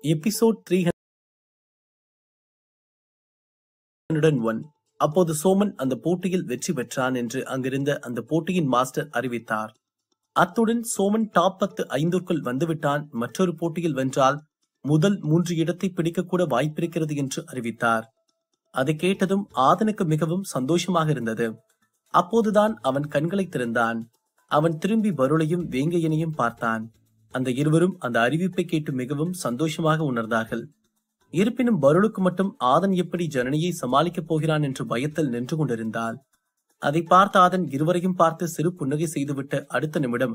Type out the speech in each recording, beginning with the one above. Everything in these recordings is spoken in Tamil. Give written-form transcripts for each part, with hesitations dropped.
எபிசோட் 301. அப்போது சோமன் அந்த போட்டியில் வெற்றி பெற்றான் என்று அங்கிருந்த அந்த போட்டியின் மாஸ்டர் அறிவித்தார். அத்துடன் சோமன் டாப் 10 5க்குள் வந்துவிட்டான். மற்றொரு போட்டியில் வென்றால் முதல் 3 இடத்தை பிடிக்கக்கூட வாய்ப்பிருக்கிறது என்று அறிவித்தார். அதை கேட்டதும் ஆதனுக்கு மிகவும் சந்தோஷமாக இருந்தது. அப்போதுதான் அவன் கண்களை திறந்தான். அவன் திரும்பி பருளையும் வேங்கையனையும் பார்த்தான். அந்த இருவரும் அந்த அறிவிப்பை கேட்டு மிகவும் சந்தோஷமாக உணர்ந்தார்கள். இருப்பினும் பருளுக்கு மட்டும் ஆதன் எப்படி ஜனனியை சமாளிக்கப் போகிறான் என்று பயத்தில் நின்று கொண்டிருந்தாள். அதை பார்த்த ஆதன் இருவரையும் பார்த்து சிறு புன்னகை செய்துவிட்டு அடுத்த நிமிடம்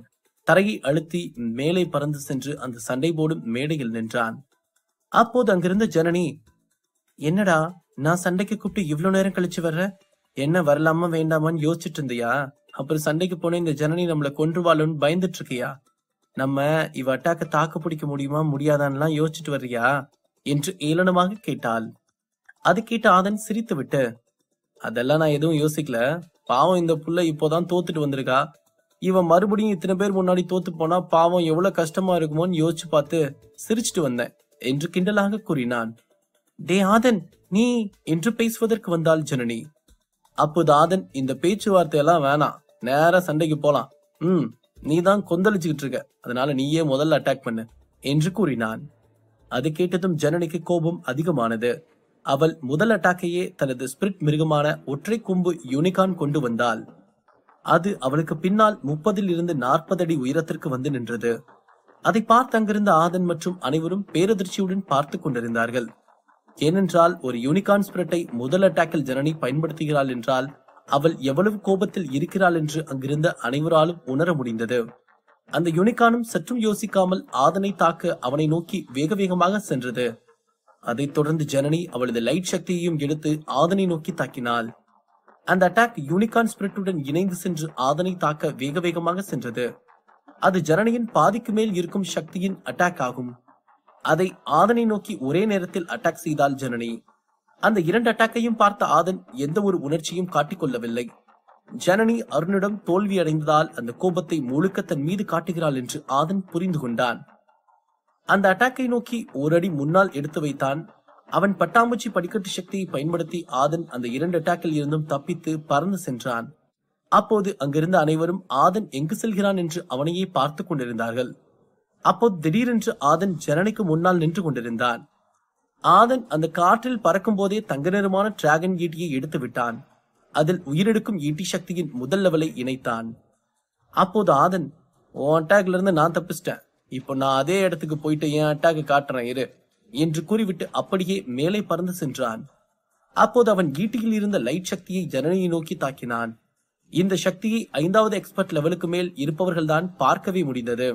தரையை அழுத்தி மேலே பறந்து சென்று அந்த சண்டை போடும் மேடையில் நின்றான். அப்போது அங்கிருந்த ஜனனி, என்னடா நான் சண்டைக்கு கூப்பிட்டு இவ்வளவு நேரம் கழிச்சு வர்ற? என்ன வரலாமா வேண்டாமான்னு யோசிச்சுட்டு இருந்தியா? அப்புறம் சண்டைக்கு போன இந்த ஜனனி நம்மள கொன்றுவாளுன்னு பயந்துட்டு இருக்கியா? நம்ம இவ அட்டாக்க தாக்கு பிடிக்க முடியுமா முடியாதான்லாம் யோசிச்சுட்டு வர்றியா என்று ஏளனமாக கேட்டாள். அது கேட்ட ஆதன் சிரித்து விட்டு, அதெல்லாம் நான் எதுவும் யோசிக்கல. பாவம், இந்த புள்ள இப்போதான் தோத்துட்டு வந்திருக்கா. இவன் மறுபடியும் இத்தனை பேர் முன்னாடி தோத்து போனா பாவம் எவ்வளவு கஷ்டமா இருக்குமோன்னு யோசிச்சு பார்த்து சிரிச்சுட்டு வந்தேன் என்று கிண்டலாக கூறினான். டே ஆதன், நீ என்று பேசுவதற்கு வந்தாள் ஜனனி. அப்போது ஆதன், இந்த பேச்சுவார்த்தையெல்லாம் வேணாம், நேரா சண்டைக்கு போலாம். நீதான் கொந்தளிச்சுக்கிட்டு இருக்க, அதனால நீயே முதல்ல அட்டாக் பண்ணு என்று கூறினான். அது கேட்டதும் ஜனனிக்கு கோபம் அதிகமானது. அவள் முதல் அட்டாக்கையே தனது ஸ்பிரிட் மிருகமான ஒற்றை கொம்பு யூனிகான் கொண்டு வந்தாள். அது அவளுக்கு பின்னால் 30 இருந்து 40 அடி உயரத்திற்கு வந்து நின்றது. அதை பார்த்து அங்கிருந்த ஆதன் மற்றும் அனைவரும் பேரதிர்ச்சியுடன் பார்த்து கொண்டிருந்தார்கள். ஏனென்றால் ஒரு யூனிகான் ஸ்பிரிட்டை முதல் அட்டாக்கில் ஜனனி பயன்படுத்துகிறாள் என்றால் அவள் எவ்வளவு கோபத்தில் இருக்கிறாள் என்று அங்கிருந்த அனைவராலும் உணர முடிந்தது. அந்த யூனிகானும் சற்றும் யோசிக்காமல் ஆதனை தாக்க அவனை நோக்கி வேக வேகமாக சென்றது. அதைத் தொடர்ந்து ஜனனி அவளது லைட் சக்தியையும் எடுத்து ஆதனை நோக்கி தாக்கினாள். அந்த அட்டாக் யூனிகான் ஸ்பிரிட்டுடன் இணைந்து சென்று ஆதனை தாக்க வேக வேகமாக சென்றது. அது ஜனனியின் பாதிக்கு மேல் இருக்கும் சக்தியின் அட்டாக் ஆகும். அதை ஆதனை நோக்கி ஒரே நேரத்தில் அட்டாக் செய்தாள் ஜனனி. அந்த 2 அட்டாக்கையும் பார்த்த ஆதன் எந்த ஒரு உணர்ச்சியும் காட்டிக்கொள்ளவில்லை. ஜனனி அருணிடம் தோல்வி அடைந்ததால் அந்த கோபத்தை முழுக்க தன் மீது காட்டுகிறாள் என்று ஆதன் புரிந்து கொண்டான். அந்த அட்டாக்கை நோக்கி ஒரு அடி முன்னால் எடுத்து வைத்தான். அவன் பட்டாம்பூச்சி படிக்கட்டு சக்தியை பயன்படுத்தி ஆதன் அந்த 2 அட்டாக்கில் இருந்தும் தப்பித்து பறந்து சென்றான். அப்போது அங்கிருந்த அனைவரும் ஆதன் எங்கு செல்கிறான் என்று அவனையே பார்த்து கொண்டிருந்தார்கள். அப்போது திடீரென்று ஆதன் ஜனனிக்கு முன்னால் நின்று கொண்டிருந்தான். ஆதன் அந்த காற்றில் பறக்கும் போதே தங்க நிறமான டிராகன் ஈட்டியை எடுத்து விட்டான். அதில் உயிரெடுக்கும் ஈட்டி சக்தியின் முதல் லெவலை இணைத்தான். அப்போது ஆதன், உன் அட்டாக்ல இருந்து நான் தப்பிச்சிட்டேன், இப்போ நான் அதே இடத்துக்கு போயிட்டு என் அட்டாக்கு காட்டுறேன் இரு என்று கூறிவிட்டு அப்படியே மேலே பறந்து சென்றான். அப்போது அவன் ஈட்டியில் இருந்த லைட் சக்தியை ஜனனியை நோக்கி தாக்கினான். இந்த சக்தியை 5வது எக்ஸ்பர்ட் லெவலுக்கு மேல் இருப்பவர்கள்தான் பார்க்கவே முடிந்தது.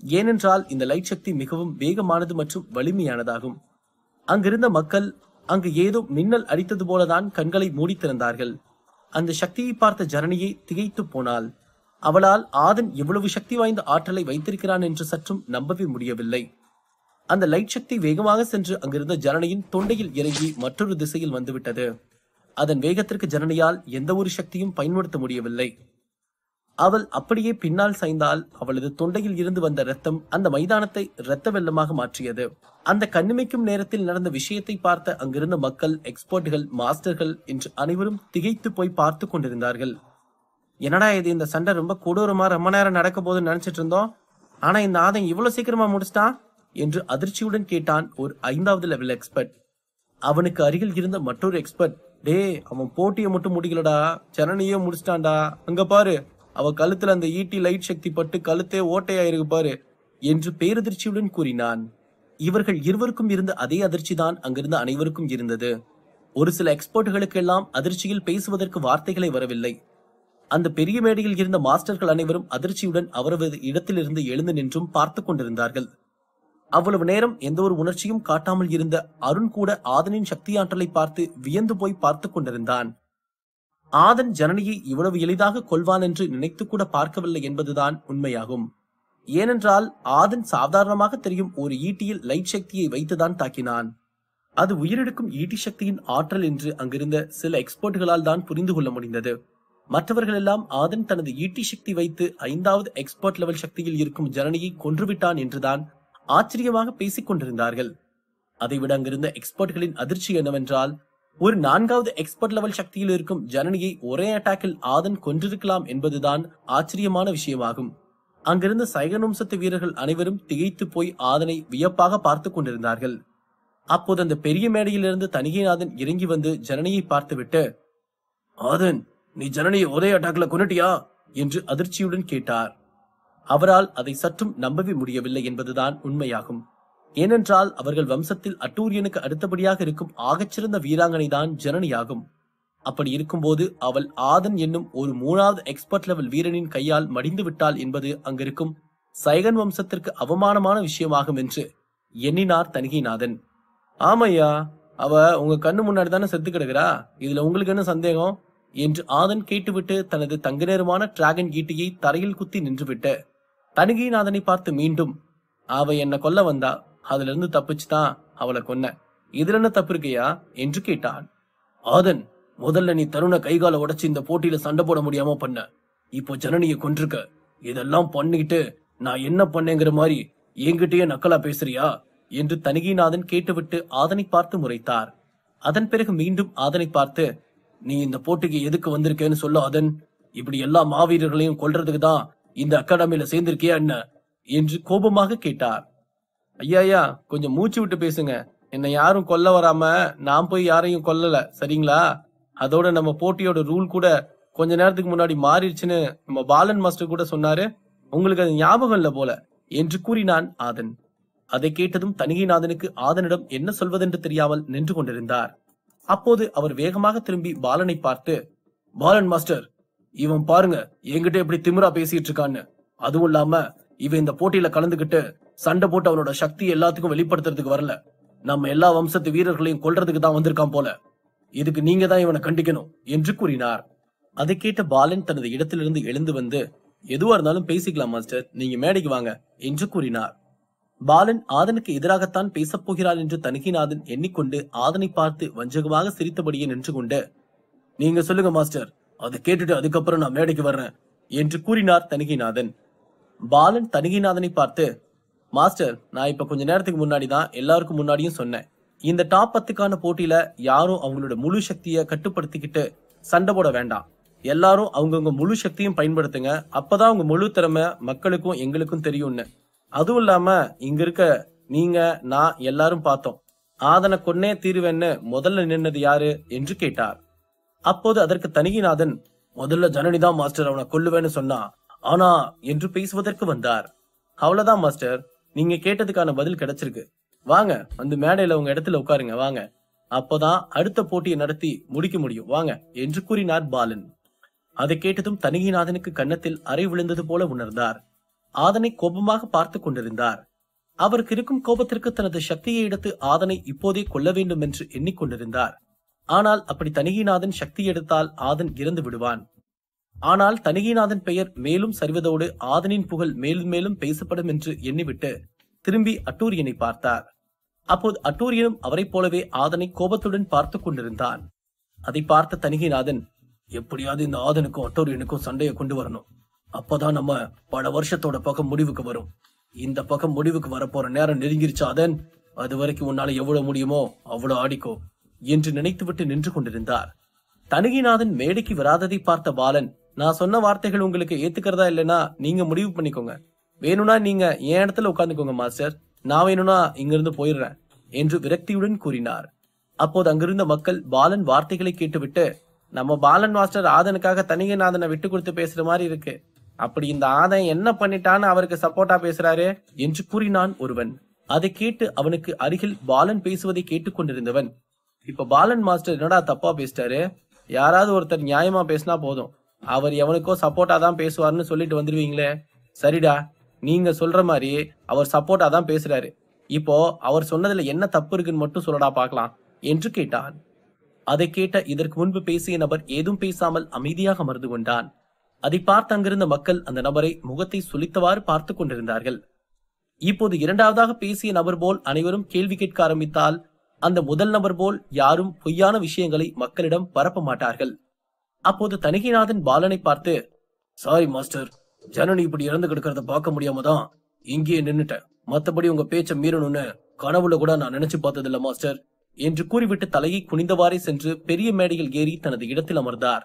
ஏனென்றால் இந்த லைட் சக்தி மிகவும் வேகமானது மற்றும் வலிமையானதாகும். அங்கிருந்த மக்கள் அங்கு ஏதோ மின்னல் அடித்தது போலதான் கண்களை மூடி திறந்தார்கள். அந்த சக்தியை பார்த்த ஜனனியை திகைத்து போனாள். அவளால் ஆதன் எவ்வளவு சக்தி வாய்ந்த ஆற்றலை வைத்திருக்கிறான் என்று சற்றும் நம்பவே முடியவில்லை. அந்த லைட் சக்தி வேகமாக சென்று அங்கிருந்த ஜனனியின் தொண்டையில் இறங்கி மற்றொரு திசையில் வந்துவிட்டது. அதன் வேகத்திற்கு ஜனனியால் எந்த ஒரு சக்தியும் பயன்படுத்த முடியவில்லை. அவள் அப்படியே பின்னால் சாய்ந்தால் அவளது தொண்டையில் இருந்து வந்த ரத்தம் அந்த மைதானத்தை இரத்த வெள்ளமாக மாற்றியது. அந்த கண்ணிமைக்கும் நேரத்தில் நடந்த விஷயத்தை பார்த்த அங்கிருந்த மக்கள், எக்ஸ்பர்ட்டுகள், மாஸ்டர்கள் என்று அனைவரும் திகைத்து போய் பார்த்து கொண்டிருந்தார்கள். என்னடா இது, இந்த சண்டை ரொம்ப கொடூரமா ரொம்ப நேரம் நடக்க போதுன்னு நினைச்சிட்டு இருந்தோம், ஆனா இந்த ஆதன் இவ்வளவு சீக்கிரமா முடிச்சிட்டான் என்று அதிர்ச்சியுடன் கேட்டான் ஒரு 5வது லெவல் எக்ஸ்பர்ட். அவனுக்கு அருகில் இருந்த மற்றொரு எக்ஸ்பர்ட், டே அவன் போட்டியை மட்டும் முடிக்கலடா, ஜனனியே முடிச்சிட்டான்டா, அங்க பாரு, அவ கழுத்துல அந்த ஈட்டி லைட் சக்தி பட்டு கழுத்தே ஓட்டையாயிருக்கு பாரு என்று பேரதிர்ச்சியுடன் கூறினான். இவர்கள் இருவருக்கும் இருந்த அதே அதிர்ச்சிதான் அங்கிருந்த அனைவருக்கும் இருந்தது. ஒரு சில எக்ஸ்பர்ட்டுகளுக்கு எல்லாம் அதிர்ச்சியில் பேசுவதற்கு வார்த்தைகளை வரவில்லை. அந்த பெரிய மேடையில் இருந்த மாஸ்டர்கள் அனைவரும் அதிர்ச்சியுடன் அவரது இடத்திலிருந்து எழுந்து நின்றும் பார்த்து கொண்டிருந்தார்கள். அவ்வளவு நேரம் எந்த ஒரு உணர்ச்சியும் காட்டாமல் இருந்த அருண் கூட ஆதனின் சக்தி ஆற்றலை பார்த்து வியந்து போய் பார்த்து கொண்டிருந்தான். ஆதன் ஜனனியை இவ்வளவு எளிதாக கொல்வான் என்று நினைத்து கூட பார்க்கவில்லை என்பதுதான் உண்மையாகும். ஏனென்றால் ஆதன் சாதாரணமாக தெரியும் ஒரு ஈட்டியில் லைட் சக்தியை வைத்துதான் தாக்கினான். அது உயிரெடுக்கும் ஈட்டி சக்தியின் ஆற்றல் என்று அங்கிருந்த சில எக்ஸ்பர்ட்டுகளால் தான் புரிந்து கொள்ள முடிந்தது. மற்றவர்கள் எல்லாம் ஆதன் தனது ஈட்டி சக்தி வைத்து 5வது எக்ஸ்பர்ட் லெவல் சக்தியில் இருக்கும் ஜனனியை கொன்றுவிட்டான் என்றுதான் ஆச்சரியமாக பேசிக் கொண்டிருந்தார்கள். அதைவிட அங்கிருந்த எக்ஸ்பர்ட்களின் அதிர்ச்சி என்னவென்றால், ஒரு 4வது எக்ஸ்பர்ட் லெவல் சக்தியில் இருக்கும் ஜனனியை ஒரே அட்டாக்கில் ஆதன் கொன்றிருக்கலாம் என்பதுதான் ஆச்சரியமான விஷயமாகும். அங்கிருந்த சைகன் வம்சத்து வீரர்கள் அனைவரும் திகைத்து போய் ஆதனை வியப்பாக பார்த்து கொண்டிருந்தார்கள். அப்போது அந்த பெரிய மேடையிலிருந்து தணிகைநாதன் இறங்கி வந்து ஜனனியை பார்த்துவிட்டு, ஆதன், நீ ஜனனியை ஒரே அட்டாக்ல கொன்னுட்டியா என்று அதிர்ச்சியுடன் கேட்டார். அவரால் அதை சற்றும் நம்பவே முடியவில்லை என்பதுதான் உண்மையாகும். ஏனென்றால் அவர்கள் வம்சத்தில் அட்டூரியனுக்கு அடுத்தபடியாக இருக்கும் ஆகச்சிறந்த வீராங்கனை தான் ஜனனியாகும். அப்படி இருக்கும்போது அவள் ஆதன் என்னும் ஒரு 3வது எக்ஸ்பர்ட் லெவல் வீரனின் கையால் மடிந்து விட்டாள் என்பது அங்கிருக்கும் சைகன் வம்சத்திற்கு அவமானமான விஷயமாகும் என்று எண்ணினார் தணிகைநாதன். ஆமையா, அவ உங்க கண்ணு முன்னாடி தானே செத்து கிடக்குறா, இதுல உங்களுக்கு என்ன சந்தேகம் என்று ஆதன் கேட்டுவிட்டு தனது தங்க நேரமான டிராகன் ஈட்டியை தரையில் குத்தி நின்றுவிட்டு தணிகைநாதனை பார்த்து மீண்டும், அவ என்ன கொல்ல வந்தா, அதுல இருந்து தப்பிச்சுதான் அவளை கொன்ன, இதுல என்ன தப்பு இருக்கையா என்று கேட்டான். ஆதன், முதல்ல நீ தருண கைகால உடைச்சு இந்த போட்டியில சண்டை போட முடியாம பண்ண, இப்போ ஜனனிய கொன்றிருக்க, இதெல்லாம் பண்ணிக்கிட்டு நான் என்ன பண்ணேங்கிற மாதிரி என்கிட்டயே நக்கலா பேசுறியா என்று தணிகைநாதன் கேட்டுவிட்டு ஆதனை பார்த்து முறைத்தார். அதன் பிறகு மீண்டும் ஆதனை பார்த்து, நீ இந்த போட்டிக்கு எதுக்கு வந்திருக்கேன்னு சொல்ல ஆதன், இப்படி எல்லா மாவீரர்களையும் கொல்றதுக்கு தான் இந்த அகாடமியில சேர்ந்திருக்கியா என்ன என்று கோபமாக கேட்டார். ஐயா, கொஞ்சம் மூச்சு விட்டு பேசுங்க, என்னை யாரும் கொல்ல வராம நான் போய் யாரையும் கொல்லல, சரிங்களா? அதோட நம்ம போட்டியோட ரூல் கூட கொஞ்ச நேரத்துக்கு முன்னாடி மாறிடுச்சுன்னு நம்ம பாலன் மாஸ்டர் கூட சொன்னாரு, உங்களுக்கு அது ஞாபகம் இல்ல போல என்று கூறினான் ஆதன். அதை கேட்டதும் தணிகைநாதனுக்கு ஆதனிடம் என்ன சொல்வதென்று தெரியாமல் நின்று கொண்டிருந்தார். அப்போது அவர் வேகமாக திரும்பி பாலனை பார்த்து, பாலன் மாஸ்டர், இவன் பாருங்க என்கிட்ட எப்படி திமிரா பேசிட்டு இருக்கான்னு, அதுவும் இல்லாம இவன் இந்த போட்டியில கலந்துகிட்டு சண்டை போட்டு அவனோட சக்தி எல்லாத்துக்கும் வெளிப்படுத்துறதுக்கு வரல, நம்ம எல்லா வம்சத்து வீரர்களையும் கொல்றதுக்கு தான் வந்திருக்கான் போல, இதுக்கு நீங்க தான் இவனை கண்டிக்கணும் என்று கூறினார். அதை கேட்ட பாலன் தனது இடத்திலிருந்து எழுந்து வந்து, எதுவா இருந்தாலும் பேசிக்கலாம் மாஸ்டர், நீங்க மேடைக்கு வாங்க என்று கூறினார். பாலன் ஆதனுக்கு எதிராகத்தான் பேசப் போகிறார் என்று தணிகைநாதன் எண்ணிக்கொண்டு ஆதனை பார்த்து வஞ்சகமாக சிரித்தபடியே நின்று கொண்டு, நீங்க சொல்லுங்க மாஸ்டர், அதை கேட்டுட்டு அதுக்கப்புறம் நான் மேடைக்கு வர்றேன் என்று கூறினார் தணிகைநாதன். பாலன் தணிகைநாதனை பார்த்து, மாஸ்டர், நான் இப்ப கொஞ்ச நேரத்துக்கு முன்னாடி தான் எல்லாருக்கும் முன்னாடியும் சொன்னேன், இந்த டாப் 10க்கான போட்டியில யாரும் அவங்களோட முழு சக்தியை கட்டுப்படுத்திக்கிட்டு சண்டை போட வேண்டாம், எல்லாரும் அவங்கவுங்க முழு சக்தியும் பயன்படுத்துங்க, அப்பதான் உங்க முழு திறமை மக்களுக்கும் எங்களுக்கும் தெரியும்னு. அதுவும் இல்லாம இங்க இருக்க நீங்க நான் எல்லாரும் பார்த்தோம், ஆதனை கொன்னே தீருவேன்னு முதல்ல நின்னது யாரு என்று கேட்டார். அப்போது அதற்கு தணிகைநாதன், முதல்ல ஜனனிதான் மாஸ்டர் அவனை கொல்லுவேன்னு சொன்னா, ஆனா என்று பேசுவதற்கு வந்தார். அவ்வளவுதான் மாஸ்டர், நீங்க கேட்டதுக்கான பதில் கிடைச்சிருக்கு, வாங்க வந்து மேடையில உங்க இடத்துல உட்காருங்க வாங்க, அப்பதான் அடுத்த போட்டியை நடத்தி முடிக்க முடியும் வாங்க என்று கூறினார் பாலன். அதை கேட்டதும் தணிகைநாதனுக்கு கன்னத்தில் அறை விழுந்தது போல உணர்ந்தார். ஆதனை கோபமாக பார்த்து கொண்டிருந்தார். அவருக்கு இருக்கும் கோபத்திற்கு தனது சக்தியை எடுத்து ஆதனை இப்போதே கொல்ல வேண்டும் என்று எண்ணிக்கொண்டிருந்தார். ஆனால் அப்படி தணிகைநாதன் சக்தி எடுத்தால் ஆதன் இறந்து விடுவான். ஆனால் தணிகைநாதன் பெயர் மேலும் சரிவதோடு ஆதனின் புகழ் மேலும் மேலும் பேசப்படும் என்று எண்ணிவிட்டு திரும்பி அட்டூரியனை பார்த்தார். அப்போது அட்டூரியனும் அவரை போலவே ஆதனை கோபத்துடன் பார்த்து கொண்டிருந்தான். அதை பார்த்த தணிகைநாதன், எப்படியாவது இந்த ஆதனுக்கும் அட்டூரியனுக்கும் சண்டையை கொண்டு வரணும், அப்பதான் நம்ம பல வருஷத்தோட பக்கம் முடிவுக்கு வரும், இந்த பக்கம் முடிவுக்கு வரப்போற நேரம் நெருங்கிருச்சு ஆதன், அது வரைக்கும் உன்னால எவ்வளவு முடியுமோ அவ்வளவு ஆடிக்கோ என்று நினைத்துவிட்டு நின்று கொண்டிருந்தார். தணிகைநாதன் மேடைக்கு வராததை பார்த்த பாலன், நான் சொன்ன வார்த்தைகள் உங்களுக்கு ஏத்துக்கிறதா இல்லைன்னா நீங்க முடிவு பண்ணிக்கோங்க, வேணும்னா நீங்க என் இடத்துல உட்கார்ந்துக்கோங்க மாஸ்டர், நான் வேணும்னா இங்கிருந்து போயிடுறேன் என்று விரக்தியுடன் கூறினார். அப்போது அங்கிருந்த மக்கள் பாலன் வார்த்தைகளை கேட்டுவிட்டு, நம்ம பாலன் மாஸ்டர் ஆதனுக்காக தணிகைநாதனை விட்டு கொடுத்து பேசுற மாதிரி இருக்கு, அப்படி இந்த ஆதன் என்ன பண்ணிட்டான்னு அவருக்கு சப்போர்ட்டா பேசுறாரு என்று கூறினான் ஒருவன். அதை கேட்டு அவனுக்கு அருகில் பாலன் பேசுவதை கேட்டுக் கொண்டிருந்தவன், இப்ப பாலன் மாஸ்டர் என்னடா தப்பா பேசிட்டாரு, யாராவது ஒருத்தர் நியாயமா பேசினா போதும், அவர் எவனுக்கோ சப்போர்ட்டா தான் பேசுவார்னு சொல்லிட்டு வந்துருவீங்களே, சரிடா நீங்க சொல்ற மாதிரி அவர் சப்போர்ட்டா தான் பேசுறாரு, இப்போ அவர் சொன்னதுல என்ன தப்பு இருக்குன்னு மட்டும் சொல்லடா பாக்கலாம் என்று கேட்டான். அதை கேட்ட இதற்கு முன்பு பேசிய நபர் ஏதும் பேசாமல் அமைதியாக அமர்ந்து கொண்டான். அதை பார்த்து அங்கிருந்த மக்கள் அந்த நபரை முகத்தை சுளித்தவாறு பார்த்து கொண்டிருந்தார்கள். இப்போது இரண்டாவதாக பேசிய நபர் போல் அனைவரும் கேள்வி கேட்க ஆரம்பித்தால் அந்த முதல் நபர் போல் யாரும் பொய்யான விஷயங்களை மக்களிடம் பரப்ப மாட்டார்கள். அப்போது தணிகைநாதன் பாலனை பார்த்து, சாரி மாஸ்டர், ஜனனி இப்படி இறந்து கிடக்கிறத பார்க்க முடியாம தான் இங்கேயே நின்னுட்டேன், மத்தபடி உங்க பேச்ச மீறணும்னு கனவுல கூட நான் நினைச்சு பார்த்ததில்ல மாஸ்டர் என்று கூறிவிட்டு தலையை குனிந்தவாறே சென்று பெரிய மேடையில் ஏறி தனது இடத்தில் அமர்ந்தார்.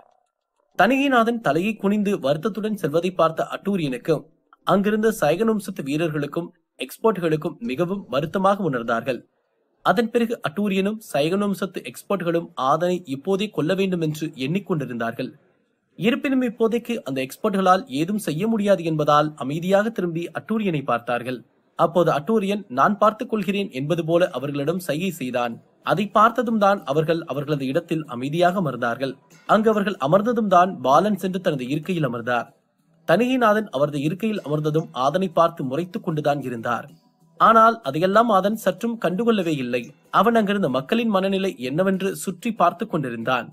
தணிகைநாதன் தலையை குனிந்து வருத்தத்துடன் செல்வதை பார்த்த அட்டூரியனுக்கும் அங்கிருந்த சைகநும்சத்து வீரர்களுக்கும் எக்ஸ்பர்ட்களுக்கும் மிகவும் வருத்தமாக உணர்ந்தார்கள். அதன் பிறகு அட்டூரியனும் சைகநும்சத்து எக்ஸ்பர்ட்களும் ஆதனை இப்போதே கொல்ல வேண்டும் என்று எண்ணிக்கொண்டிருந்தார்கள். இருப்பினும் இப்போதைக்கு அந்த எக்ஸ்பர்ட்களால் ஏதும் செய்ய முடியாது என்பதால் அமைதியாக திரும்பி அட்டூரியனை பார்த்தார்கள். அப்போது அட்டூரியன் நான் பார்த்துக் கொள்கிறேன் என்பது போல அவர்களிடம் சைகை செய்தான். அதை பார்த்ததும் தான் அவர்கள் அவர்களது இடத்தில் அமைதியாக அமர்ந்தார்கள். அங்கு அவர்கள் அமர்ந்ததும் தான் பாலன் சென்று தனது இருக்கையில் அமர்ந்தார். தணிகைநாதன் அவரது இருக்கையில் அமர்ந்ததும் ஆதனை பார்த்து முறைத்துக் கொண்டுதான் இருந்தார். ஆனால் அதையெல்லாம் ஆதன் சற்றும் கண்டுகொள்ளவே இல்லை. அவன் அங்கிருந்த மக்களின் மனநிலை என்னவென்று சுற்றி பார்த்து கொண்டிருந்தான்.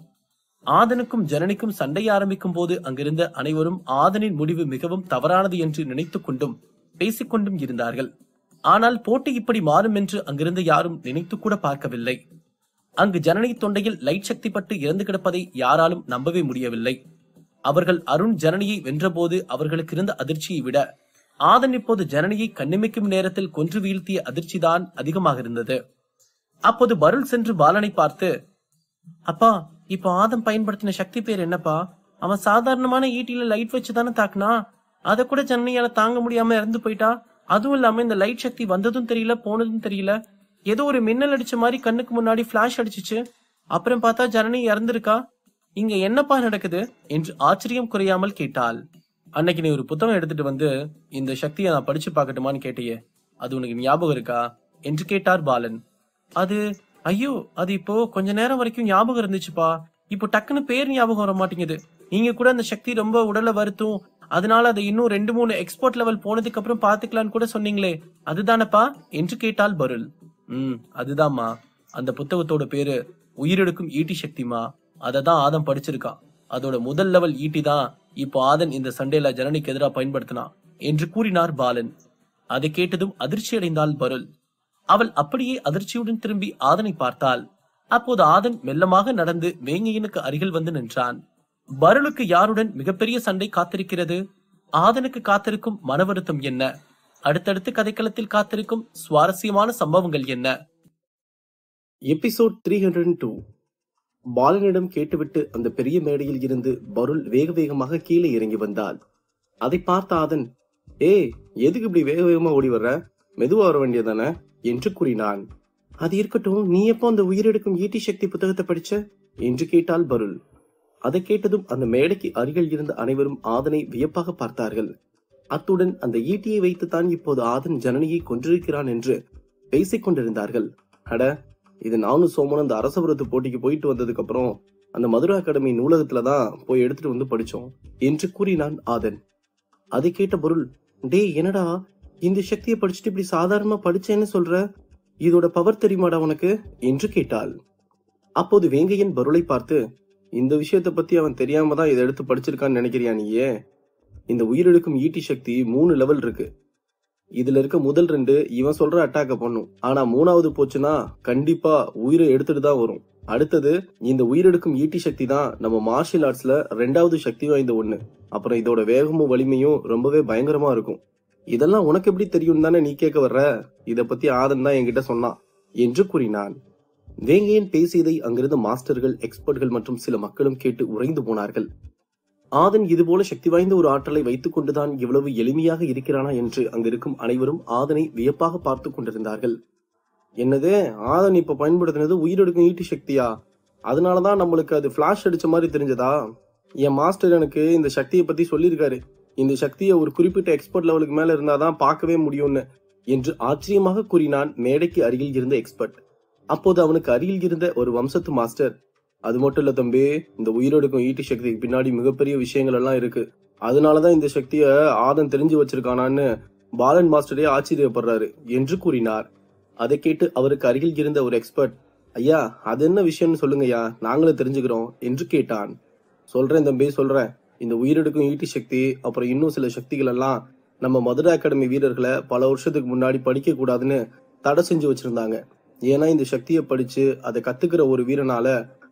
ஆதனுக்கும் ஜனனிக்கும் சண்டை ஆரம்பிக்கும் போது அங்கிருந்த அனைவரும் ஆதனின் முடிவு மிகவும் தவறானது என்று நினைத்துக் கொண்டும் பேசிக்கொண்டும் இருந்தார்கள். ஆனால் போட்டி இப்படி மாறும் என்று அங்கிருந்த யாரும் நினைத்து கூட பார்க்கவில்லை. அங்கு ஜனனி தொண்டையில் லைட் சக்தி பட்டு இறந்து கிடப்பதை யாராலும் நம்பவே முடியவில்லை. அவர்கள் அருண் ஜனனியை வென்றபோது அவர்களுக்கு இருந்த அதிர்ச்சியை விட ஆதன் இப்போது ஜனனியை கண்ணிமைக்கும் நேரத்தில் கொன்று வீழ்த்திய அதிர்ச்சிதான் அதிகமாக இருந்தது. அப்போது பருள் சென்று பாலனை பார்த்து, அப்பா, இப்ப ஆதம் பயன்படுத்தின சக்தி பேர் என்னப்பா? அவன் சாதாரணமான ஈட்டில லைட் வச்சுதானே தாக்குனா, அதை கூட ஜனனியால தாங்க முடியாம இறந்து போயிட்டா. அதுவும் இல்லாம இந்த லைட் சக்தி வந்ததும் தெரியல போனதும் தெரியல. ஏதோ ஒரு மின்னல் அடிச்ச மாதிரி கண்ணுக்கு முன்னாடி பிளாஷ் அடிச்சிச்சு. அப்புறம் பார்த்தா ஜனனி இறந்துருக்கா. இங்க என்னப்பா நடக்குது என்று ஆச்சரியம் குறையாமல் கேட்டாள். அன்னைக்கு நீ ஒரு புத்தகம் எடுத்துட்டு வந்து இந்த சக்தியை நான் படிச்சு பார்க்கட்டுமான்னு கேட்டியே, அது உனக்கு ஞாபகம் இருக்கா என்று கேட்டார் பாலன். ஐயோ, அது இப்போ கொஞ்ச நேரம் வரைக்கும் ஞாபகம் இருந்துச்சுப்பா. இப்போ டக்குன்னு பேர் ஞாபகம் வர மாட்டேங்குது. நீங்க கூட அந்த சக்தி ரொம்ப உடலை வருத்தும், அதனால அதை இன்னும் 2-3 எக்ஸ்போர்ட் லெவல் போனதுக்கு அப்புறம் பாத்துக்கலான்னு கூட சொன்னீங்களே, அதுதானப்பா என்று கேட்டாள் பருள். அதுதான்மா. அந்த புத்தகத்தோட பேரு உயிரெடுக்கும் ஈட்டி சக்திமா. அததான் ஆதம் படிச்சிருக்கான். அதோட முதல் லெவல் ஈட்டி தான் இப்போ ஆதன் இந்த சண்டையில ஜனனிக்கு எதிராக பயன்படுத்தினான் என்று கூறினார் பாலன். அதை கேட்டதும் அதிர்ச்சி அடைந்தாள் பருள். அவள் அப்படியே அதிர்ச்சியுடன் திரும்பி ஆதனை பார்த்தாள். அப்போது ஆதன் மெல்லமாக நடந்து வேங்கையனுக்கு அருகில் வந்து நின்றான். பருளுக்கு யாருடன் மிகப்பெரிய சண்டை காத்திருக்கிறது? ஆதனுக்கு காத்திருக்கும் மன வருத்தம் என்ன? அடுத்தடுத்து கதைக்களத்தில் காத்திருக்கும் சுவாரஸ்யமான சம்பவங்கள் என்ன? எபிசோட் 302. பாலனிடம் கேட்டுவிட்டு அந்த பெரிய மேடையில் இருந்து பருள் வேக வேகமாக கீழே இறங்கி வந்தாள். அதை பார்த்த ஆதன், எதுக்கு இப்படி வேக வேகமா ஓடி வர்ற? மெதுவா வர வேண்டியதானே என்று கூறினான். அது இருக்கட்டும், நீ எப்போ அந்த உயிரெடுக்கும் ஈட்டி சக்தி புத்தகத்தை படிச்ச என்று கேட்டாள் பருள். அதை கேட்டதும் அந்த மேடைக்கு அருகில் இருந்த அனைவரும் ஆதனை வியப்பாக பார்த்தார்கள். அத்துடன் அந்த ஈட்டியை வைத்துத்தான் இப்போது ஆதன் ஜனனியை கொன்றிருக்கிறான் என்று பேசிக் கொண்டிருந்தார்கள். அட, இது நானும் சோமன் அந்த அரசபுரத்து போட்டிக்கு போயிட்டு வந்ததுக்கு அப்புறம் அந்த மதுரா அகாடமி நூலகத்துலதான் போய் எடுத்துட்டு வந்து படிச்சோம் என்று கூறினான் ஆதன். அதை கேட்ட பொருள், என்னடா இந்த சக்தியை படிச்சுட்டு இப்படி சாதாரணமா படிச்சேன்னு சொல்ற? இதோட பவர் தெரியுமாடா உனக்கு என்று கேட்டாள். அப்போது வேங்கையன் பருளை பார்த்து, இந்த விஷயத்த பத்தி அவன் தெரியாம தான் இதை எடுத்து படிச்சிருக்கான்னு நினைக்கிறியா நீயே? இந்த உயிரெடுக்கும் ஈட்டி சக்தி 3 லெவல் இருக்கு. இதுல இருக்க முதல் 2 இவன் சொல்ற அட்டாக்க பண்ணும். ஆனா 3வது போச்சுன்னா கண்டிப்பா உயிரை எடுத்துட்டு தான் வரும். அடுத்தது இந்த உயிரெடுக்கும் ஈட்டி சக்தி தான் நம்ம மார்ஷியல் ஆர்ட்ஸ்ல 2வது சக்தி வாய்ந்த ஒண்ணு. அப்புறம் இதோட வேகமும் வலிமையும் ரொம்பவே பயங்கரமா இருக்கும். இதெல்லாம் உனக்கு எப்படி தெரியும் தானே நீ கேட்க வர்ற? இத பத்தி ஆதன் தான் என்கிட்ட சொன்னான் என்று கூறினான். வேங்கையன் பேசியதை அங்கிருந்த மாஸ்டர்கள், எக்ஸ்பர்ட்கள் மற்றும் சில மக்களும் கேட்டு உறைந்து போனார்கள். ஆதன் இதுபோல சக்தி வாய்ந்த ஒரு ஆற்றலை வைத்துக் கொண்டுதான் இவ்வளவு எளிமையாக இருக்கிறானா என்று அங்கிருக்கும் அனைவரும் ஆதனை வியப்பாக பார்த்து கொண்டிருந்தார்கள். என்னது, ஆதன் இப்ப பயன்படுத்தினது உயிரெடுக்கும் ஈட்டி சக்தியா? அதனாலதான் நம்மளுக்கு அது பிளாஷ் அடிச்ச மாதிரி தெரிஞ்சதா? என் மாஸ்டர் எனக்கு இந்த சக்தியை பத்தி சொல்லியிருக்காரு. இந்த சக்தியை ஒரு குறிப்பிட்ட எக்ஸ்பர்ட் லெவலுக்கு மேல இருந்தாதான் பார்க்கவே முடியும்னு என்று ஆச்சரியமாக கூறினான் மேடைக்கு அருகில் இருந்த எக்ஸ்பர்ட். அப்போது அவனுக்கு அருகில் இருந்த ஒரு வம்சத்து மாஸ்டர், அது மட்டும் இல்ல தம்பி, இந்த உயிரெடுக்கும் ஈட்டி சக்திக்கு பின்னாடி மிகப்பெரிய விஷயங்கள் எல்லாம் இருக்கு. அதனாலதான் இந்த சக்திய ஆதன் தெரிஞ்சு வச்சிருக்கானான்னு பாலன் மாஸ்டரே ஆச்சரியப்படுறாரு என்று கூறினார். அதை கேட்டு அவருக்கு அருகில் இருந்த ஒரு எக்ஸ்பர்ட், ஐயா, அது என்ன விஷயம்னு சொல்லுங்கய்யா, நாங்களும் தெரிஞ்சுக்கிறோம் என்று கேட்டான். சொல்றேன் தம்பி, சொல்றேன். இந்த உயிரெடுக்கும் ஈட்டி சக்தி அப்புறம் இன்னும் சில சக்திகள் எல்லாம் நம்ம மதுரா அகாடமி வீரர்களை பல வருஷத்துக்கு முன்னாடி படிக்க கூடாதுன்னு தடை செஞ்சு வச்சிருந்தாங்க. ஏன்னா இந்த சக்தியை படிச்சு அதை கத்துக்கிற ஒரு வீரனால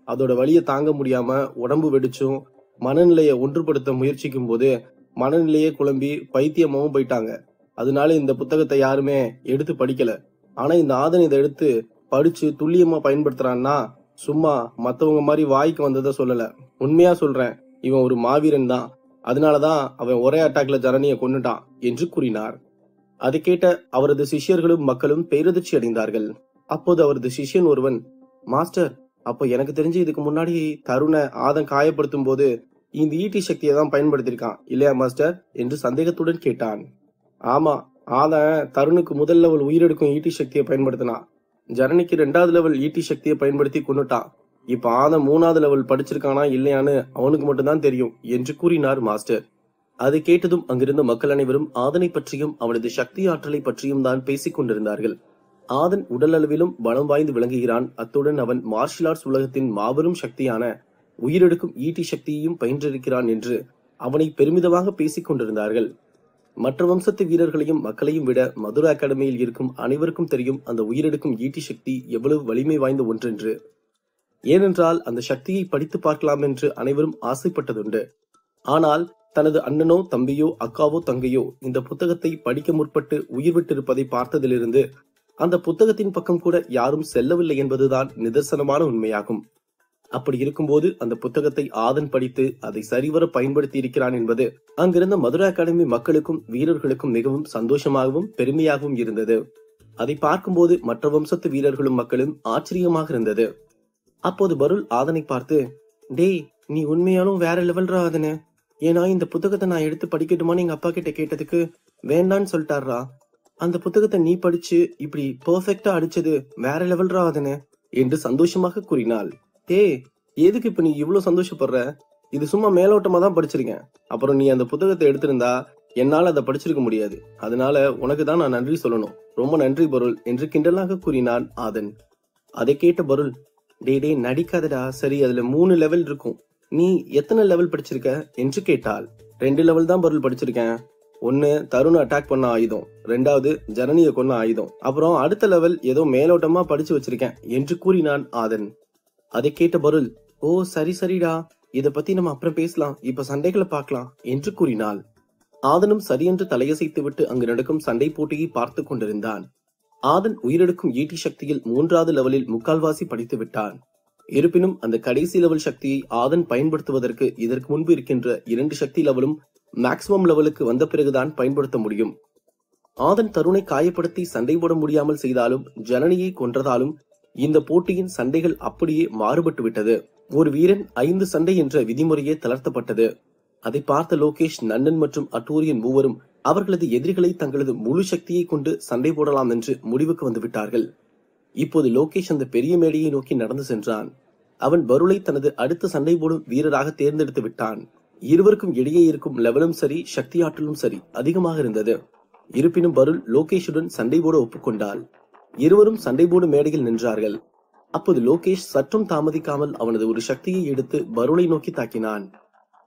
அதோட வலியை தாங்க முடியாம உடம்பு வெடிச்சும் மனநிலையை ஒன்றுபடுத்த முயற்சிக்கும் போது மனநிலையே குழம்பி பைத்தியமாவும் போயிட்டாங்க. அதனால இந்த புத்தகத்தை யாருமே எடுத்து படிக்கல. ஆனா இந்த ஆதன் இதை எடுத்து படிச்சு துல்லியமா பயன்படுத்துறான்னா சும்மா மத்தவங்க மாதிரி வாய்க்கு வந்ததை சொல்லல. உண்மையா சொல்றேன், இவன் ஒரு மாவீரன் தான். அதனாலதான் அவன் ஒரே அட்டாக்ல ஜனனியை கொன்னுட்டான் என்று கூறினார். அதை கேட்ட அவரது சிஷ்யர்களும் மக்களும் பேரதிர்ச்சி அடைந்தார்கள். அப்போது அவரது சிஷ்யன் ஒருவன், மாஸ்டர், அப்போ எனக்கு தெரிஞ்சு இதுக்கு முன்னாடி தருண ஆதன் காயப்படுத்தும் போது இந்த ஈட்டி சக்தியை தான் பயன்படுத்திருக்கான் இல்லையா மாஸ்டர் என்று சந்தேகத்துடன் கேட்டான். ஆமா, ஆதன் தருணுக்கு முதல் லெவல் உயிரெடுக்கும் ஈட்டி சக்தியை பயன்படுத்தினான். ஜனனிக்கு 2வது லெவல் ஈட்டி சக்தியை பயன்படுத்தி கொன்னுட்டான். இப்ப ஆதன் 3வது லெவல் படிச்சிருக்கானா இல்லையான்னு அவனுக்கு மட்டும்தான் தெரியும் என்று கூறினார் மாஸ்டர். அதை கேட்டதும் அங்கிருந்த மக்கள் அனைவரும் ஆதனை பற்றியும் அவனது சக்தி ஆற்றலை பற்றியும் தான் பேசிக் கொண்டிருந்தார்கள். ஆதன் உடல் அளவிலும் பலம் வாய்ந்து விளங்குகிறான். அத்துடன் அவன் மார்ஷியல் ஆர்ட்ஸ் உலகத்தின் மாபெரும் சக்தியான உயிரெடுக்கும் ஈட்டி சக்தியையும் பயின்றிருக்கிறான் என்று அவனை பெருமிதமாக பேசிக் கொண்டிருந்தார்கள். மற்ற வம்சத்து வீரர்களையும் மக்களையும் விட மதுரா அகாடமியில் இருக்கும் அனைவருக்கும் தெரியும் அந்த உயிரெடுக்கும் ஈட்டி சக்தி எவ்வளவு வலிமை வாய்ந்த ஒன்றென்று. ஏனென்றால் அந்த சக்தியை படித்து பார்க்கலாம் என்று அனைவரும் ஆசைப்பட்டதுண்டு. ஆனால் தனது அண்ணனோ தம்பியோ அக்காவோ தங்கையோ இந்த புத்தகத்தை படிக்க முற்பட்டு உயிர் விட்டிருப்பதை பார்த்ததிலிருந்து அந்த புத்தகத்தின் பக்கம் கூட யாரும் செல்லவில்லை என்பதுதான் நிதர்சனமான உண்மையாகும். அப்படி இருக்கும்போது அந்த புத்தகத்தை ஆதன் படித்து அதை சரிவர பயன்படுத்தி இருக்கிறான் என்பது அங்கிருந்த மதுரா அகாடமி மக்களுக்கும் வீரர்களுக்கும் மிகவும் சந்தோஷமாகவும் பெருமையாகவும் இருந்தது. அதை பார்க்கும்போது மற்ற வம்சத்து வீரர்களும் மக்களும் ஆச்சரியமாக இருந்தது. அப்போது பருள் ஆதனை பார்த்து, டேய், நீ உண்மையாலும் வேற லெவல்ரா ஆதன. ஏன்னா இந்த புத்தகத்தை நான் எடுத்து படிக்கட்டுமான்னு எங்க அப்பா கிட்ட கேட்டதுக்கு வேண்டான்னு சொல்லிட்டாரா. அந்த புத்தகத்தை நீ படிச்சு இப்படி பெர்ஃபெக்டா அடிச்சது வேற லெவல்ரா ஆதன என்று சந்தோஷமாக கூறினாள். எதுக்கு இப்ப நீ இவ்வளவு சந்தோஷப்படுற? இது சும்மா மேலோட்டமா தான் படிச்சிருக்கேன். அப்புறம் நீ அந்த புத்தகத்தை எடுத்திருந்தா என்னால அதை படிச்சிருக்க முடியாது. அதனால உனக்கு தான் நான் நன்றி சொல்லணும். ரொம்ப நன்றி பருள் என்று கிண்டலாக கூறினான் ஆதன். அதை கேட்ட பருள், டே நடிக்காதடா. சரி, அதுல 3 லெவல் இருக்கும். நீ எத்தனை லெவல் படிச்சிருக்க என்று கேட்டாள். 2 லெவல் தான் பருள் படிச்சிருக்கேன். 1 தருண அட்டாக் பண்ண ஆயுதம், 2வது ஜனனியை கொன்ன ஆயுதம், அப்புறம் அடுத்த லெவல் ஏதோ மேலோட்டமா படிச்சு வச்சிருக்கேன் என்று கூறினான் ஆதன். அதை கேட்ட பருள், ஓ சரிடா, இத பத்தி நம்ம அப்புறம் பேசலாம், இப்ப சண்டைகளை பார்க்கலாம் என்று கூறினாள். ஆதனும் சரியென்று தலையசைத்து விட்டு அங்கு நடக்கும் சண்டை போட்டியை பார்த்து கொண்டிருந்தான். ஆதன் உயிரெடுக்கும் ஈட்டி சக்தியில் 3வது லெவலில் முக்கால்வாசி படித்து விட்டான். இருப்பினும் அந்த கடைசி லெவல் சக்தியை ஆதன் பயன்படுத்துவதற்கு இதற்கு முன்பு இருக்கின்ற 2 சக்தி லெவலும் மேக்சிமம் லெவலுக்கு வந்த பிறகுதான் பயன்படுத்த முடியும். ஆதன் தருணை காயப்படுத்தி சண்டை போட முடியாமல் செய்தாலும் ஜனனியை கொன்றதாலும் இந்த போட்டியின் சண்டைகள் அப்படியே மாறுபட்டு விட்டது. ஒரு வீரன் 5 சண்டை என்ற விதிமுறையே தளர்த்தப்பட்டது. அதை பார்த்த லோகேஷ், நன்னன் மற்றும் அட்டூரியன் மூவரும் அவர்களது எதிரிகளை தங்களது முழு சக்தியை கொண்டு சண்டை போடலாம் என்று முடிவுக்கு வந்து விட்டார்கள். இப்போது லோகேஷ் அந்த பெரிய மேடையை நோக்கி நடந்து சென்றான். அவன் பருளை தனது அடுத்த சண்டை போடும் வீரராக தேர்ந்தெடுத்து விட்டான். இருவருக்கும் இடையே இருக்கும் லெவலும் சரி, சக்தி ஆற்றலும் சரி அதிகமாக இருந்தது. இருப்பினும் பருள் லோகேஷுடன் சண்டை போட ஒப்புக்கொண்டாள். இருவரும் சண்டை போடும் மேடையில் நின்றார்கள். அப்போது லோகேஷ் சற்றும் தாமதிக்காமல் அவனது ஒரு சக்தியை எடுத்து பருளை நோக்கி தாக்கினான்.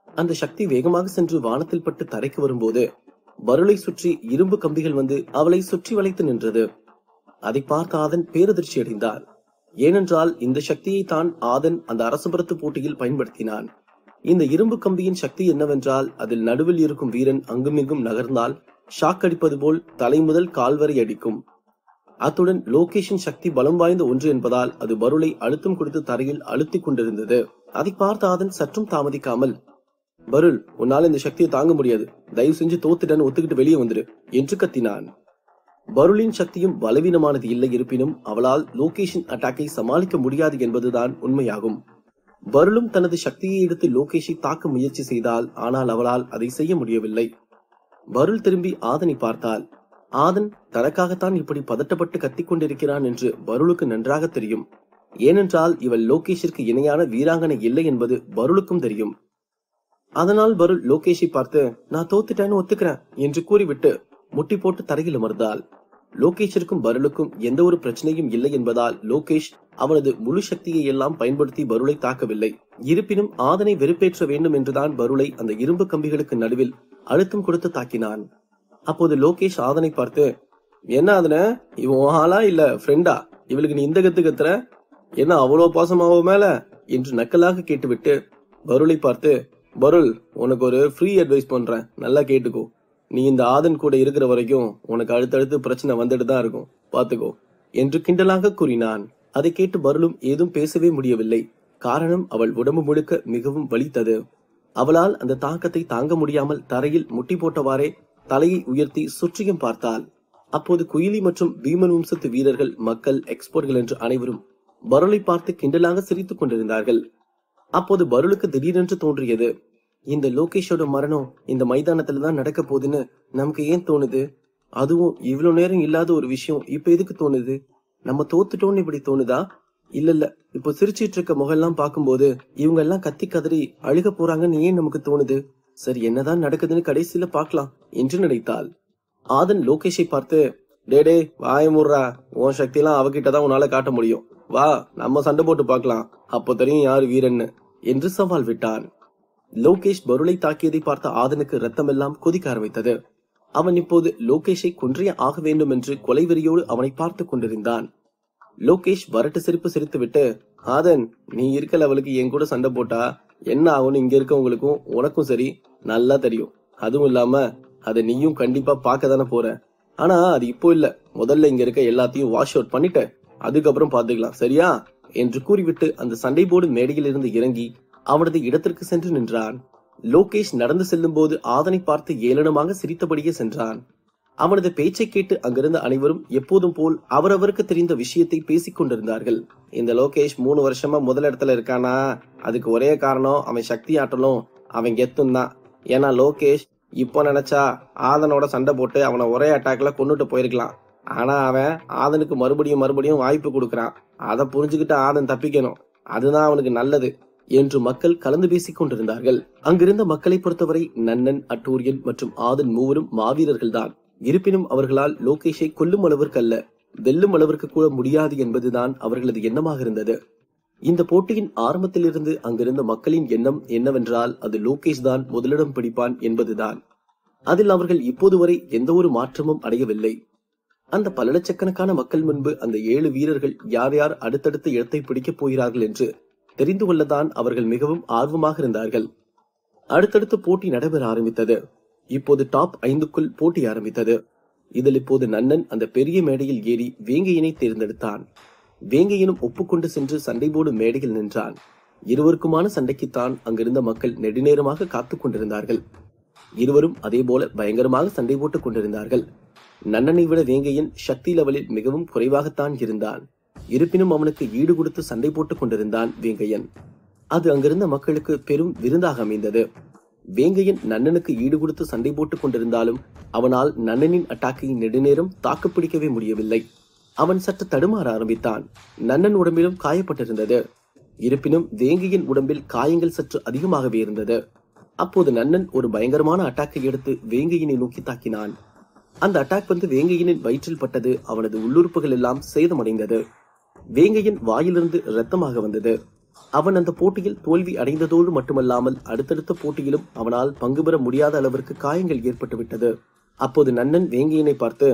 அந்த சக்தி வேகமாக சென்று வானத்தில் பட்டு தரைக்கு வரும்போது பருளை சுற்றி இரும்பு கம்பிகள் வந்து அவளை சுற்றி வளைத்து நின்றது. அதை பார்த்த ஆதன் பேரதிர்ச்சி அடைந்தார். ஏனென்றால் இந்த சக்தியை தான் ஆதன் அந்த அரசபுரத்து போட்டியில் பயன்படுத்தினான். இந்த இரும்பு கம்பியின் சக்தி என்னவென்றால் அதில் நடுவில் இருக்கும் வீரன் அங்குமிங்கும் நகர்ந்தால் ஷாக் அடிப்பது போல் தலை முதல் கால் வரை அடிக்கும். அத்துடன் லோகேஷின் சக்தி பலம் வாய்ந்த ஒன்று என்பதால் அது பருளை அழுத்தம் கொடுத்து தரையில் அழுத்திக் கொண்டிருந்தது. அதை பார்த்த ஆதன் சற்றும் தாமதிக்காமல், பருள், உன்னால இந்த சக்தியை தாங்க முடியாது, தயவு செஞ்சு தோத்துட்டன்னு ஒத்துக்கிட்டு வெளியே வந்துரு என்று கத்தினான். பருளின் சக்தியும் பலவீனமானது இல்லை. இருப்பினும் அவளால் லோகேஷின் அட்டாக்கை சமாளிக்க முடியாது என்பதுதான் உண்மையாகும். பருளும் தனது சக்தியை எடுத்து லோகேஷை தாக்க முயற்சி செய்தால், ஆனால் அவளால் அதை செய்ய முடியவில்லை. பருள் திரும்பி ஆதனை பார்த்தாள். ஆதன் தனக்காகத்தான் இப்படி பதட்டப்பட்டு கத்திக் கொண்டிருக்கிறான் என்று பருளுக்கு நன்றாக தெரியும். ஏனென்றால் இவள் லோகேஷிற்கு இணையான வீராங்கனை இல்லை என்பது பருளுக்கும் தெரியும். அதனால் பருள் லோகேஷை பார்த்து, நான் தோத்துட்டேன்னு ஒத்துக்கிறேன் என்று கூறிவிட்டு முட்டி போட்டு தரையில் அமர்ந்தாள். லோகேஷிற்கும் பருளுக்கும் எந்த ஒரு பிரச்சனையும் இல்லை என்பதால் லோகேஷ் அவனது முழு சக்தியை எல்லாம் பயன்படுத்தி பருளை தாக்கவில்லை. இருப்பினும் ஆதனை வெறுப்பேற்ற வேண்டும் என்றுதான் பருளை அந்த இரும்பு கம்பிகளுக்கு நடுவில் அழுத்தம் கொடுத்து தாக்கினான். அப்போது லோகேஷ் ஆதனை பார்த்து, என்ன ஆதன, இவன் ஆளா இல்ல ஃப்ரெண்டா? இவளுக்கு நீ இந்த கத்து கத்துற? என்ன அவ்வளோ பாசமாவோ மேல என்று நக்கலாக கேட்டுவிட்டு பருளை பார்த்து, பருள், உனக்கு ஒரு ஃப்ரீ அட்வைஸ் பண்றேன், நல்லா கேட்டுக்கோ. நீ இந்த ஆதன் கூட இருக்கிற வரைக்கும் உனக்கு அடுத்தடுத்து பிரச்சனை வந்துட்டு தான் இருக்கும், பாத்துக்கோ என்று கிண்டலாக கூறினான். அதை கேட்டு பருளும் ஏதும் பேசவே முடியவில்லை. காரணம், அவள் உடம்பு முழுக்க மிகவும் வலித்தது. அவளால் அந்த தாக்கத்தை தாங்க முடியாமல் தரையில் முட்டி போட்டவாறே தலையை உயர்த்தி சுற்றியும் பார்த்தாள். அப்போது குயிலி மற்றும் பீமன் வம்சத்து வீரர்கள், மக்கள், எக்ஸ்போர்ட்கள் என்று அனைவரும் பருளை பார்த்து கிண்டலாக சிரித்துக் கொண்டிருந்தார்கள். அப்போது பருளுக்கு திடீரென்று தோன்றியது, இந்த லோகேஷோட மரணம் இந்த மைதானத்துல தான் நடக்க போகுதுன்னு நமக்கு ஏன் தோணுது? அதுவும் இவ்வளவு நேரம் இல்லாத ஒரு விஷயம் இப்ப எதுக்கு தோணுது? நம்ம தோத்துட்டோம்னு இப்படி தோணுதா? இல்ல இப்போ சிரிச்சிட்டு இருக்க முகெல்லாம் பார்க்கும்போது இவங்க எல்லாம் கத்தி கதறி அழுக போறாங்கன்னு ஏன் நமக்கு தோணுது? சரி, என்னதான் நடக்குதுன்னு கடைசியில பாக்கலாம் என்று நினைத்தாள். ஆதன் லோகேஷை பார்த்து, டே வாய மூடுறா, உன் சக்தி எல்லாம் அவகிட்டதான் உன்னால காட்ட முடியும், வா நம்ம சண்டை போட்டு பார்க்கலாம், அப்போ தெரியும் யாரு வீரன்னு என்று சவால் விட்டான். லோகேஷ் பருளை தாக்கியதை பார்த்த ஆதனுக்கு ரத்தமெல்லாம் கொதிக்க ஆரம்பித்தது. அவன் இப்போது லோகேஷை கொன்றைய ஆக வேண்டும் என்று கொலைவெறியோடு அவனை பார்த்து கொண்டிருந்தான். லோகேஷ் வரட்டு சிரிப்பு சிரித்துவிட்டு, ஆதன், நீ இருக்க லெவலுக்கு என் கூட சண்டை போட்டா என்ன ஆகும்னு இங்க இருக்கவங்களுக்கும் உனக்கும் சரி நல்லா தெரியும். அதுவும் இல்லாம அதை நீயும் கண்டிப்பா பார்க்க தானே போற. ஆனா அது இப்போ இல்ல, முதல்ல இங்க இருக்க எல்லாத்தையும் வாஷ் அவுட் பண்ணிட்டு அதுக்கப்புறம் பாத்துக்கலாம், சரியா என்று கூறிவிட்டு அந்த சண்டை போடும் மேடையில் இருந்து இறங்கி அவனது இடத்திற்கு சென்று நின்றான். லோகேஷ் நடந்து செல்லும் போது ஆதனை பார்த்து ஏளனமாக சிரித்தபடியே சென்றான். அவனது பேச்சை கேட்டு அங்கிருந்த அனைவரும் எப்போதும் போல் அவரவருக்கு தெரிந்த விஷயத்தை பேசிக் கொண்டிருந்தார்கள். இந்த லோகேஷ் 3 வருஷமா முதல் இடத்துல இருக்கானா, அதுக்கு ஒரே காரணம் அவன் சக்தி ஆற்றலும் அவன் கெத்தும் தான். ஏன்னா லோகேஷ் இப்போ நினைச்சா ஆதனோட சண்டை போட்டு அவனை ஒரே அட்டாக்ல கொண்டுட்டு போயிருக்கலாம். ஆனா அவன் ஆதனுக்கு மறுபடியும் வாய்ப்பு கொடுக்கறான். அதை புரிஞ்சுக்கிட்டு ஆதன் தப்பிக்கணும், அதுதான் அவனுக்கு நல்லது என்று மக்கள் கலந்து பேசிக் கொண்டிருந்தார்கள். அங்கிருந்த மக்களை பொறுத்தவரை நன்னன், அட்டூரியன் மற்றும் ஆதன் மூவரும் மாவீரர்கள் தான். இருப்பினும் அவர்களால் லோகேஷை கொல்லும் அளவிற்கு அல்ல, வெல்லும் அளவிற்கு கூட முடியாது என்பதுதான் அவர்களது எண்ணமாக இருந்தது. இந்த போட்டியின் ஆரம்பத்திலிருந்து அங்கிருந்த மக்களின் எண்ணம் என்னவென்றால் அது லோகேஷ் தான் முதலிடம் பிடிப்பான் என்பதுதான். அதில் அவர்கள் இப்போது வரை எந்த ஒரு மாற்றமும் அடையவில்லை. அந்த பல லட்சக்கணக்கான மக்கள் முன்பு அந்த 7 வீரர்கள் யார் யார் அடுத்தடுத்த இடத்தை பிடிக்கப் போகிறார்கள் என்று தெரிந்து கொள்ளத்தான் அவர்கள் மிகவும் ஆர்வமாக இருந்தார்கள். அடுத்தடுத்து போட்டி நடைபெற ஆரம்பித்தது. இப்போது டாப் 5க்குள் போட்டி ஆரம்பித்தது. இதில் இப்போது நன்னன் அந்த பெரிய மேடையில் ஏறி வேங்கையனை தேர்ந்தெடுத்தான். வேங்கையனும் ஒப்புக்கொண்டு சென்று சண்டை போடும் மேடையில் நின்றான். இருவருக்குமான சண்டைக்குத்தான் அங்கிருந்த மக்கள் நெடுநேரமாக காத்துக் கொண்டிருந்தார்கள். இருவரும் அதே போல பயங்கரமாக சண்டை போட்டுக் கொண்டிருந்தார்கள். நன்னனை விட வேங்கையன் சக்தி லெவலில் மிகவும் குறைவாகத்தான் இருந்தான். இருப்பினும் அவனுக்கு ஈடு கொடுத்து சண்டை போட்டுக் கொண்டிருந்தான் வேங்கையன். அது அங்கிருந்த மக்களுக்கு பெரும் விருந்தாக அமைந்தது. வேங்கையன் நன்னனுக்கு ஈடு கொடுத்து சண்டை போட்டுக் கொண்டிருந்தாலும் அவனால் நன்னனின் அட்டாக்கை நெடுநேரம் தாக்குப்பிடிக்கவே முடியவில்லை. அவன் சற்று தடுமாற ஆரம்பித்தான். நன்னன் உடம்பிலும் காயப்பட்டிருந்தது. இருப்பினும் வேங்கையின் உடம்பில் காயங்கள் சற்று அதிகமாகவே இருந்தது. அப்போது நன்னன் ஒரு பயங்கரமான அட்டாக்கை எடுத்து வேங்கையனை நோக்கி தாக்கினான். அந்த அட்டாக் வந்து வேங்கையனின் வயிற்றில் பட்டது. அவனது உள்ளுறுப்புகள் எல்லாம் சேதமடைந்தது. வேங்கையன் வாயிலிருந்து இரத்தமாக வந்தது. அவன் அந்த போட்டியில் தோல்வி அடைந்ததோடு மட்டுமல்லாமல் அடுத்தடுத்த போட்டியிலும் அவனால் பங்கு பெற முடியாத அளவிற்கு காயங்கள் ஏற்பட்டுவிட்டது. அப்போது நன்னன் வேங்கையனை பார்த்து,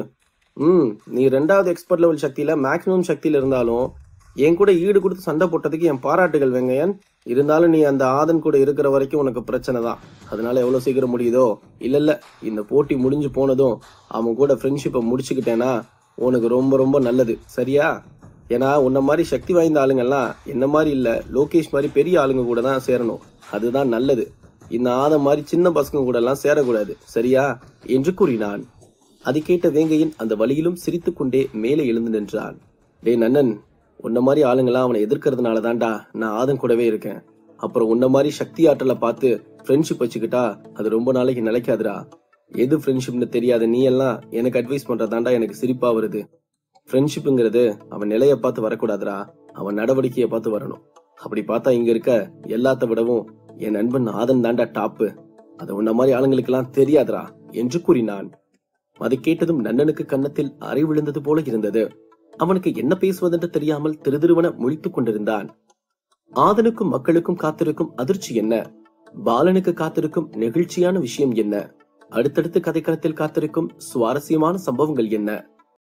நீ 2வது எக்ஸ்பர்ட் லெவல் சக்தியில மேக்ஸிமம் சக்தியில இருந்தாலும் என் கூட ஈடு கொடுத்து சண்டை போட்டதுக்கு என் பாராட்டுகள் வேங்கையன். இருந்தாலும் நீ அந்த ஆதன் கூட இருக்கிற வரைக்கும் உனக்கு பிரச்சனை தான். அதனால எவ்வளவு சீக்கிரம் முடியுதோ இல்ல இந்த போட்டி முடிஞ்சு போனதும் அவன் கூட ஃப்ரெண்ட்ஷிப்பை முடிச்சுக்கிட்டேன்னா உனக்கு ரொம்ப ரொம்ப நல்லது, சரியா? ஏன்னா உன்ன மாதிரி சக்தி வாய்ந்த ஆளுங்கெல்லாம் என்ன மாதிரி இல்ல, லோகேஷ் மாதிரி பெரிய ஆளுங்க கூட தான் சேரணும், அதுதான் நல்லது. இந்த ஆதம் மாதிரி சின்ன பசங்க கூட எல்லாம் சேரக்கூடாது, சரியா என்று கூறினான். அதை கேட்ட வேங்கையன் அந்த வழியிலும் சிரித்துக் கொண்டே மேலே எழுந்து நின்றான். டே நன்னன், உன்ன மாதிரி ஆளுங்கெல்லாம் அவனை எதிர்க்கிறதுனால தான்டா நான் ஆதன் கூடவே இருக்கேன். அப்புறம் உன்ன மாதிரி சக்தி ஆற்றலை பார்த்து ஃப்ரெண்ட்ஷிப் வச்சுக்கிட்டா அது ரொம்ப நாளைக்கு நிலைக்காதுடா. எது ஃப்ரெண்ட்ஷிப்னு தெரியாத நீ எல்லாம் எனக்கு அட்வைஸ் பண்றதாண்டா எனக்கு சிரிப்பா வருது. ஃப்ரெண்ட்ஷிப்புங்கிறது அவன் நிலைய பார்த்து வரக்கூடாதுடா, அவன் நடவடிக்கையை பார்த்து வரணும். அப்படி பார்த்தா இங்க இருக்க எல்லாத்த விடவும் என் நண்பன் ஆதன் தாண்டா டாப்பு. அது உன்ன மாதிரி ஆளுங்களுக்கு எல்லாம் தெரியாதுடா என்று கூறினான். அதை கேட்டதும் நன்னனுக்கு கன்னத்தில் அறை விழுந்தது போல இருந்தது. அவனுக்கு என்ன பேசுவதென்று தெரியாமல் திருதிருவன முழித்துக் கொண்டிருந்தான். ஆதனுக்கும் மக்களுக்கும் காத்திருக்கும் அதிர்ச்சி என்ன? பாலனுக்கு காத்திருக்கும் நெகிழ்ச்சியான விஷயம் என்ன? அடுத்தடுத்து கதைக்களத்தில் காத்திருக்கும் சுவாரஸ்யமான சம்பவங்கள் என்ன?